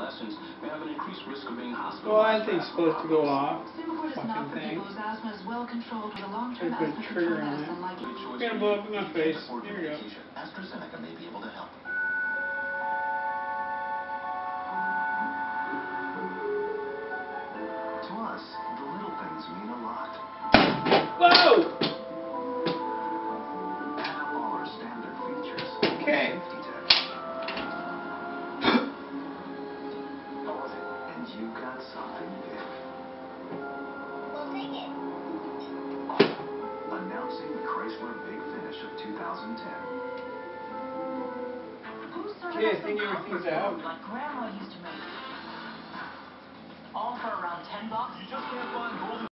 adolescents may have an increased risk of being hospitalized. Well, that thing's supposed to go off. Symbicort is not for people whose asthma is well controlled with a long-term Put a asthma trigger control on medicine it. like It's gonna blow up in my face. There you go. AstraZeneca may be able to help. To us, the little things mean a lot. Whoa! Add up all our standard features. Okay. Safety tech. How was it? And you got something big. We'll take it. Announcing the Chrysler Big Finish of 2010. Okay, I think everything's out. Like Grandma used to make. All for around $10. You just can't find golden